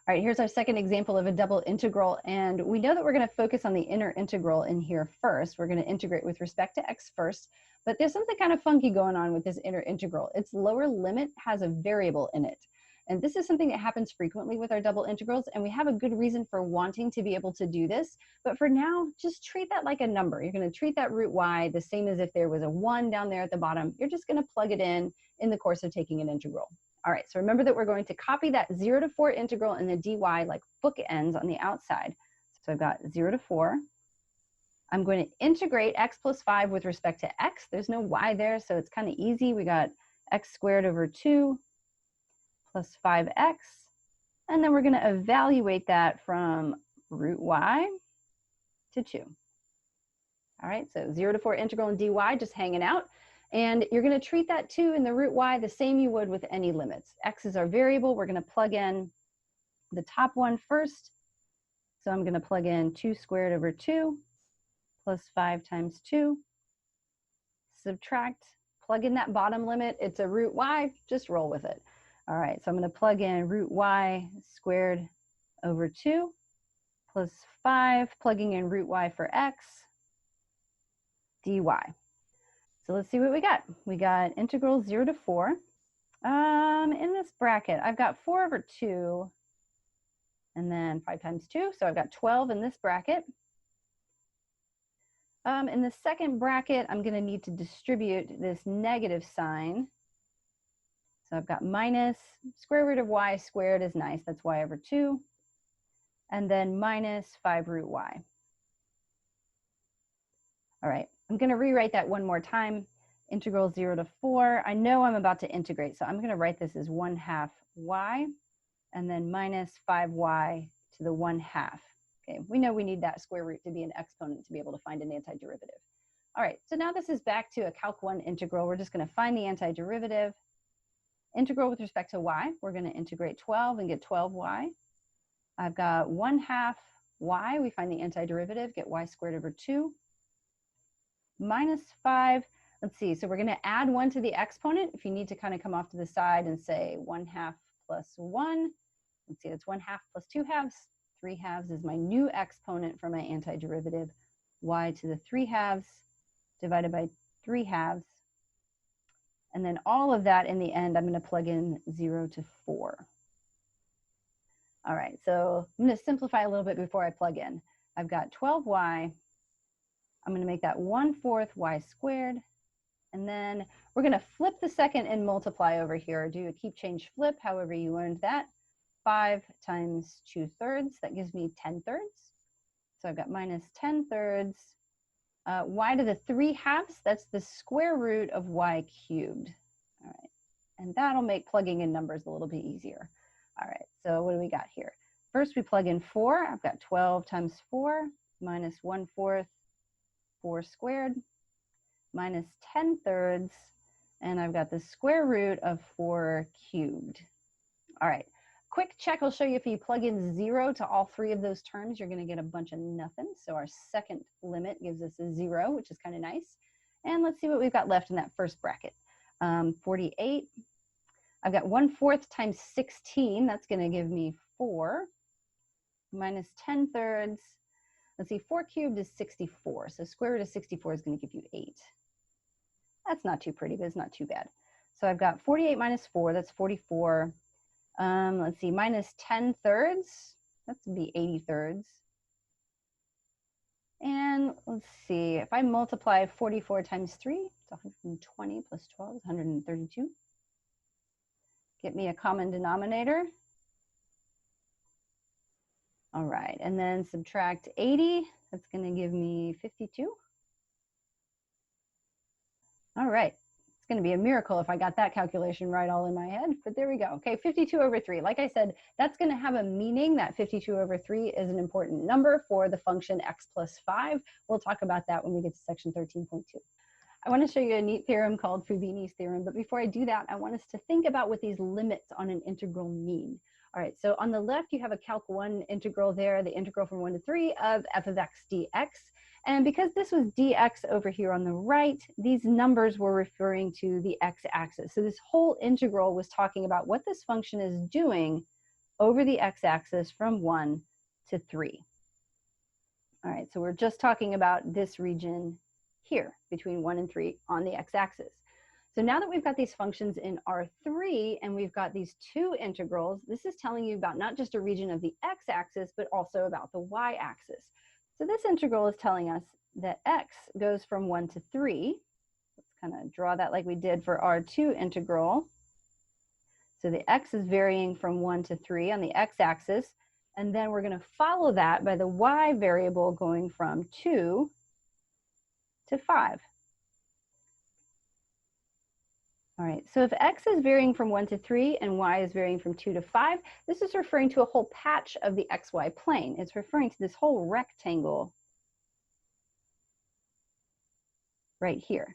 All right, here's our second example of a double integral, and we know that we're going to focus on the inner integral in here first. We're going to integrate with respect to x first, but there's something kind of funky going on with this inner integral. Its lower limit has a variable in it, and this is something that happens frequently with our double integrals, and we have a good reason for wanting to be able to do this, but for now, just treat that like a number. You're going to treat that root y the same as if there was a 1 down there at the bottom. You're just going to plug it in the course of taking an integral. All right, so remember that we're going to copy that 0 to 4 integral in the dy like bookends on the outside. So I've got 0 to 4. I'm going to integrate x plus 5 with respect to x. There's no y there, so it's kind of easy. We got x squared over 2 plus 5x. And then we're going to evaluate that from root y to 2. All right, so 0 to 4 integral in dy, just hanging out. And you're going to treat that 2 in the root y the same you would with any limits. X is our variable. We're going to plug in the top one first. So I'm going to plug in 2 squared over 2 plus 5 times 2. Subtract, plug in that bottom limit. It's a root y, just roll with it. All right, so I'm going to plug in root y squared over 2 plus 5, plugging in root y for x, dy. So let's see what we got. We got integral 0 to 4. In this bracket, I've got 4 over 2 and then 5 times 2. So I've got 12 in this bracket. In the second bracket, I'm going to need to distribute this negative sign. So I've got minus square root of y squared is nice. That's y over 2. And then minus 5 root y. All right. I'm going to rewrite that one more time. Integral 0 to 4. I know I'm about to integrate, so I'm going to write this as 1/2 y, and then minus 5y to the 1/2. Okay, we know we need that square root to be an exponent to be able to find an antiderivative. All right, so now this is back to a Calc 1 integral. We're just going to find the antiderivative. Integral with respect to y, we're going to integrate 12 and get 12y. I've got 1/2 y. We find the antiderivative, get y squared over 2. Minus 5, let's see, so we're going to add 1 to the exponent. If you need to kind of come off to the side and say 1/2 plus 1, let's see, that's 1/2 plus 2/2. 3/2 is my new exponent for my antiderivative. Y to the 3/2 divided by 3/2. And then all of that in the end, I'm going to plug in 0 to 4. All right, so I'm going to simplify a little bit before I plug in. I've got 12y. I'm going to make that 1/4 y squared. And then we're going to flip the second and multiply over here. Do a keep change flip, however you learned that. 5 times 2/3, that gives me 10/3. So I've got minus 10/3. Y to the 3/2, that's the square root of y cubed. All right, and that'll make plugging in numbers a little bit easier. All right, so what do we got here? First we plug in 4. I've got 12 times 4 minus 1/4 4 squared minus 10/3, and I've got the square root of 4 cubed. All right, quick check will show you if you plug in 0 to all 3 of those terms, you're going to get a bunch of nothing. So our second limit gives us a 0, which is kind of nice. And let's see what we've got left in that first bracket. 48. I've got 1/4 times 16. That's going to give me 4 minus 10/3. Let's see, 4 cubed is 64. So square root of 64 is going to give you 8. That's not too pretty, but it's not too bad. So I've got 48 minus 4, that's 44. Let's see, minus 10/3, that's going to be 80/3. And let's see, if I multiply 44 times 3, it's 120 plus 12 is 132. Get me a common denominator. All right, and then subtract 80, that's going to give me 52. All right, it's going to be a miracle if I got that calculation right all in my head, but there we go. Okay, 52 over 3. Like I said, that's going to have a meaning. That 52 over 3 is an important number for the function x plus 5. We'll talk about that when we get to section 13.2. I want to show you a neat theorem called Fubini's theorem, but before I do that, I want us to think about what these limits on an integral mean. All right, so on the left, you have a Calc 1 integral there, the integral from 1 to 3 of f of x dx. And because this was dx over here on the right, these numbers were referring to the x-axis. So this whole integral was talking about what this function is doing over the x-axis from 1 to 3. All right, so we're just talking about this region here between 1 and 3 on the x-axis. So now that we've got these functions in R3 and we've got these two integrals, this is telling you about not just a region of the x-axis, but also about the y-axis. So this integral is telling us that x goes from 1 to 3. Let's kind of draw that like we did for R2 integral. So the x is varying from 1 to 3 on the x-axis, and then we're going to follow that by the y variable going from 2 to 5. All right, so if x is varying from 1 to 3 and y is varying from 2 to 5, this is referring to a whole patch of the xy plane. It's referring to this whole rectangle right here.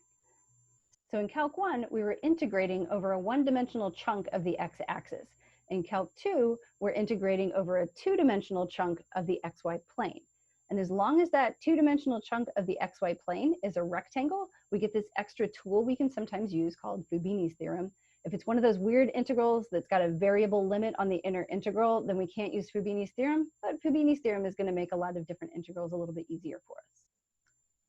So in Calc 1, we were integrating over a one-dimensional chunk of the x-axis. In Calc 2, we're integrating over a two-dimensional chunk of the xy plane. And as long as that two-dimensional chunk of the xy plane is a rectangle, we get this extra tool we can sometimes use called Fubini's theorem. If it's one of those weird integrals that's got a variable limit on the inner integral, then we can't use Fubini's theorem, but Fubini's theorem is going to make a lot of different integrals a little bit easier for us.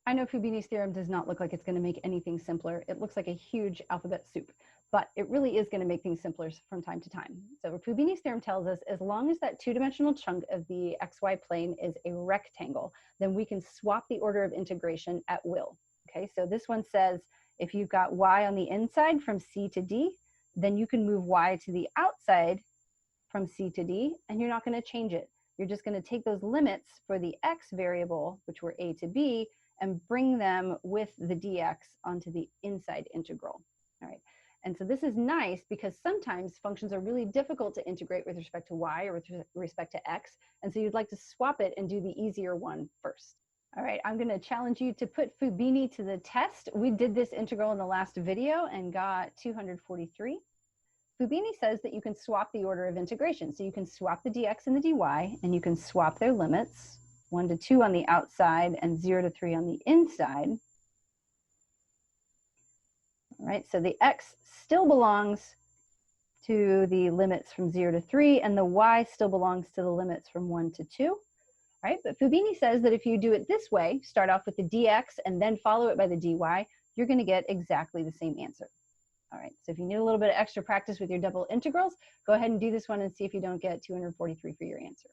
I know Fubini's theorem does not look like it's going to make anything simpler. It looks like a huge alphabet soup, but it really is going to make things simpler from time to time. So Fubini's theorem tells us as long as that two-dimensional chunk of the xy plane is a rectangle, then we can swap the order of integration at will. Okay, so this one says if you've got y on the inside from C to D, then you can move y to the outside from C to D, and you're not going to change it. You're just going to take those limits for the x variable, which were a to b, and bring them with the dx onto the inside integral. All right. And so this is nice because sometimes functions are really difficult to integrate with respect to y or with respect to x. And so you'd like to swap it and do the easier one first. All right, I'm going to challenge you to put Fubini to the test. We did this integral in the last video and got 243. Fubini says that you can swap the order of integration. So you can swap the dx and the dy, and you can swap their limits. 1 to 2 on the outside and 0 to 3 on the inside. All right, so the x still belongs to the limits from 0 to 3, and the y still belongs to the limits from 1 to 2. Right, but Fubini says that if you do it this way, start off with the dx and then follow it by the dy, you're going to get exactly the same answer. All right, so if you need a little bit of extra practice with your double integrals, go ahead and do this one and see if you don't get 243 for your answer.